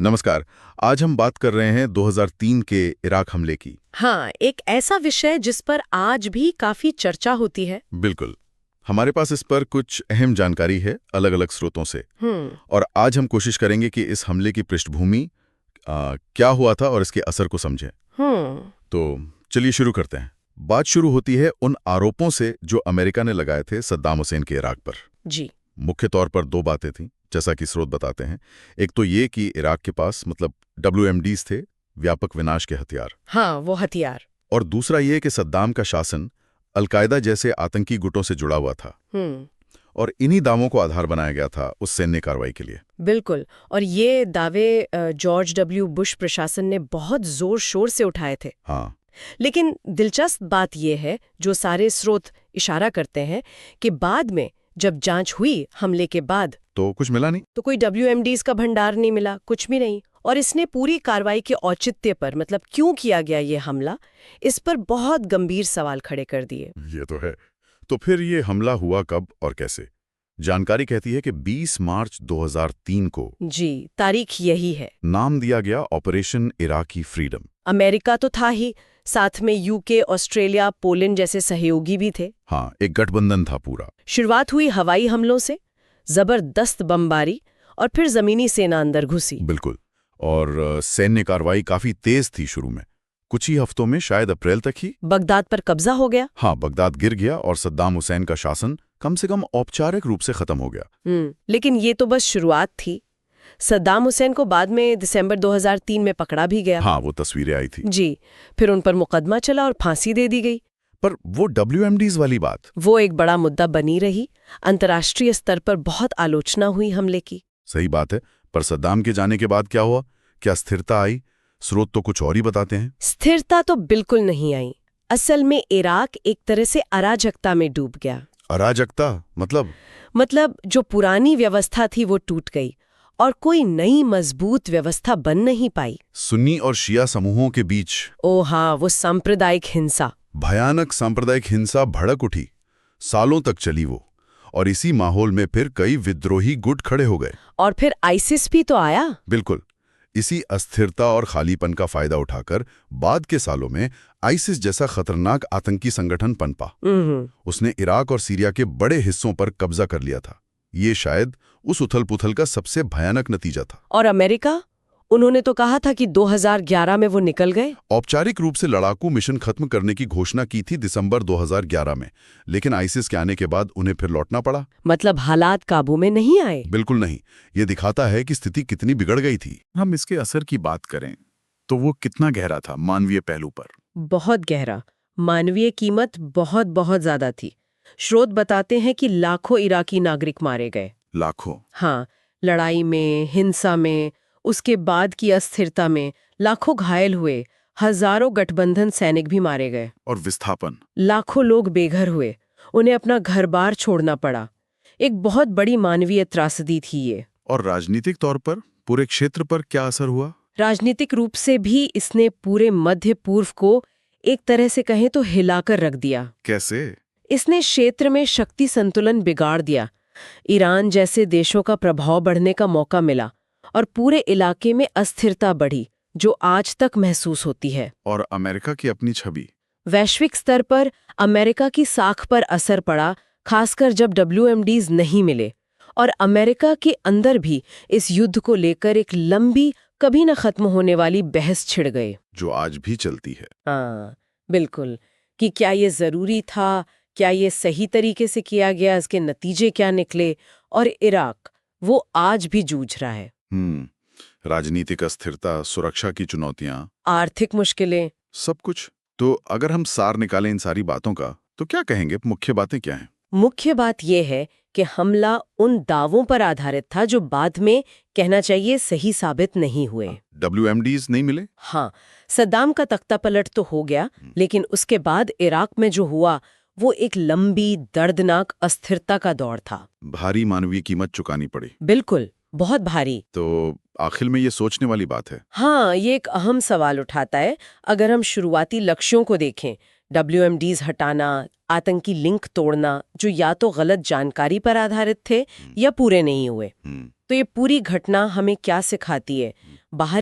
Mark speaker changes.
Speaker 1: नमस्कार। आज हम बात कर रहे हैं 2003 के इराक हमले की।
Speaker 2: हाँ, एक ऐसा विषय जिस पर आज भी काफी चर्चा होती है।
Speaker 1: बिल्कुल। हमारे पास इस पर कुछ अहम जानकारी है अलग अलग स्रोतों से। और आज हम कोशिश करेंगे कि इस हमले की पृष्ठभूमि क्या हुआ था और इसके असर को समझें। तो चलिए शुरू करते हैं। बात शुरू होती है उन आरोपों से जो अमेरिका ने लगाए थे सद्दाम हुसैन के इराक पर।
Speaker 2: जी।
Speaker 1: मुख्य तौर पर दो बातें थीं, जैसा कि स्रोत बताते हैं। एक तो ये कि इराक के पास WMDs थे, व्यापक विनाश के हथियार।
Speaker 2: हाँ, वो हथियार।
Speaker 1: और दूसरा ये कि सद्दाम का शासन अलकायदा जैसे आतंकी गुटों से जुड़ा हुआ था। और इन्हीं दावों को आधार बनाया गया था उस सैन्य कार्रवाई के लिए।
Speaker 2: बिल्कुल। और ये दावे जॉर्ज W. बुश प्रशासन ने बहुत जोर शोर से उठाए थे।
Speaker 1: हाँ।
Speaker 2: लेकिन दिलचस्प बात यह है, जो सारे स्रोत इशारा करते हैं, कि बाद में जब जांच हुई हमले के बाद
Speaker 1: तो कुछ मिला नहीं।
Speaker 2: तो कोई WMDs का भंडार नहीं मिला, कुछ भी नहीं। और इसने पूरी कार्रवाई के औचित्य पर, मतलब क्यों किया गया ये हमला, इस पर बहुत गंभीर सवाल खड़े कर दिए।
Speaker 1: ये तो है। तो फिर ये हमला हुआ कब और कैसे? जानकारी कहती है कि 20 मार्च 2003 को।
Speaker 2: जी, तारीख यही है।
Speaker 1: नाम दिया गया ऑपरेशन इराकी फ्रीडम।
Speaker 2: अमेरिका तो था ही, साथ में UK, ऑस्ट्रेलिया, पोलैंड जैसे सहयोगी भी थे।
Speaker 1: हाँ, एक गठबंधन था पूरा।
Speaker 2: शुरुआत हुई हवाई हमलों से, जबरदस्त बमबारी, और फिर जमीनी सेना अंदर घुसी।
Speaker 1: बिल्कुल। और सैन्य कार्रवाई काफी तेज थी शुरू में। कुछ ही हफ्तों में, शायद अप्रैल तक ही,
Speaker 2: बगदाद पर कब्जा हो गया।
Speaker 1: हाँ, बगदाद गिर गया और सद्दाम हुसैन का शासन कम से कम औपचारिक रूप से खत्म हो गया।
Speaker 2: लेकिन ये तो बस शुरुआत थी। सद्दाम हुसैन को बाद में दिसंबर 2003 में पकड़ा भी गया।
Speaker 1: हाँ, वो तस्वीरें आई थी।
Speaker 2: जी। फिर उन पर मुकदमा चला और फांसी दे दी गई।
Speaker 1: पर वो WMDs वाली बात,
Speaker 2: वो एक बड़ा मुद्दा बनी रही। अंतर्राष्ट्रीय स्तर पर बहुत आलोचना हुई हमले की।
Speaker 1: सही बात है। पर सद्दाम के जाने के बाद क्या हुआ? क्या स्थिरता आई? स्रोत तो कुछ और ही बताते हैं।
Speaker 2: स्थिरता तो बिल्कुल नहीं आई। असल में इराक एक तरह से अराजकता में डूब गया।
Speaker 1: अराजकता
Speaker 2: मतलब जो पुरानी व्यवस्था थी वो टूट गई और कोई नई मजबूत व्यवस्था बन नहीं पाई।
Speaker 1: सुन्नी और शिया समूहों के बीच,
Speaker 2: ओ हाँ, वो सांप्रदायिक हिंसा,
Speaker 1: भयानक सांप्रदायिक हिंसा भड़क उठी। सालों तक चली वो। और इसी माहौल में फिर कई विद्रोही गुट खड़े हो गए।
Speaker 2: और फिर आईसिस भी तो आया।
Speaker 1: बिल्कुल। इसी अस्थिरता और खालीपन का फायदा उठाकर बाद के सालों में आईसिस जैसा खतरनाक आतंकी संगठन पनपा। उसने इराक और सीरिया के बड़े हिस्सों पर कब्जा कर लिया था। ये शायद उस उथल-पुथल का सबसे भयानक नतीजा था।
Speaker 2: और अमेरिका, उन्होंने तो कहा था कि 2011 में वो निकल गए।
Speaker 1: औपचारिक रूप से लड़ाकू मिशन खत्म करने की घोषणा की थी दिसंबर 2011 में, लेकिन आईसिस के आने के बाद उन्हें फिर लौटना पड़ा।
Speaker 2: मतलब हालात काबू में नहीं आए।
Speaker 1: बिल्कुल नहीं। ये दिखाता है कि स्थिति कितनी बिगड़ गई थी।
Speaker 3: हम इसके असर की बात करें तो वो कितना गहरा था मानवीय पहलू पर?
Speaker 2: बहुत गहरा। मानवीय कीमत बहुत बहुत ज्यादा थी। स्रोत बताते हैं कि लाखों इराकी नागरिक मारे गए।
Speaker 3: लाखों?
Speaker 2: हाँ, लड़ाई में, हिंसा में, उसके बाद की अस्थिरता में लाखों घायल हुए, हजारों गठबंधन सैनिक भी मारे गए।
Speaker 3: और विस्थापन?
Speaker 2: लाखों लोग बेघर हुए, उन्हें अपना घर-बार छोड़ना पड़ा। एक बहुत बड़ी मानवीय त्रासदी थी ये।
Speaker 3: और राजनीतिक तौर पर पूरे क्षेत्र पर क्या असर हुआ?
Speaker 2: राजनीतिक रूप से भी इसने पूरे मध्य पूर्व को एक तरह से कहें तो हिलाकर रख दिया।
Speaker 3: कैसे?
Speaker 2: इसने क्षेत्र में शक्ति संतुलन बिगाड़ दिया। ईरान जैसे देशों का प्रभाव बढ़ने का मौका मिला और पूरे इलाके में अस्थिरता बढ़ी, जो आज तक महसूस होती है।
Speaker 3: और अमेरिका की अपनी छवि?
Speaker 2: वैश्विक स्तर पर अमेरिका की साख पर असर पड़ा, खासकर जब WMDs नहीं मिले। और अमेरिका के अंदर भी इस युद्ध को लेकर एक लंबी, कभी न खत्म होने वाली बहस छिड़ गई,
Speaker 1: जो आज भी चलती है।
Speaker 2: हाँ बिल्कुल, कि क्या ये जरूरी था, क्या ये सही तरीके से किया गया, इसके नतीजे क्या निकले। और इराक वो आज भी जूझ रहा है।
Speaker 1: राजनीतिक अस्थिरता, सुरक्षा की चुनौतियां,
Speaker 2: आर्थिक मुश्किलें,
Speaker 1: सब कुछ। तो अगर हम सार निकालें इन सारी बातों का, तो क्या कहेंगे? मुख्य बातें क्या हैं?
Speaker 2: मुख्य बात यह है कि हमला उन दावों पर आधारित था जो बाद में, कहना चाहिए, सही साबित नहीं हुए।
Speaker 1: WMDs नहीं मिले?
Speaker 2: हाँ, सद्दाम का तख्ता पलट तो हो गया, लेकिन उसके बाद इराक में जो हुआ वो एक लंबी, दर्दनाक अस्थिरता का दौर था।
Speaker 1: भारी मानवीय कीमत चुकानी पड़ी।
Speaker 2: बिल्कुल, बहुत भारी।
Speaker 1: तो आखिर में ये सोचने वाली बात है।
Speaker 2: हाँ, ये एक अहम सवाल उठाता है। अगर हम शुरुआती लक्ष्यों को देखें, WMDs हटाना, आतंकी लिंक तोड़ना, जो या तो गलत जानकारी पर आधारित थे या पूरे नहीं हुए, तो ये पूरी घटना हमें क्या सिखाती है? बाहर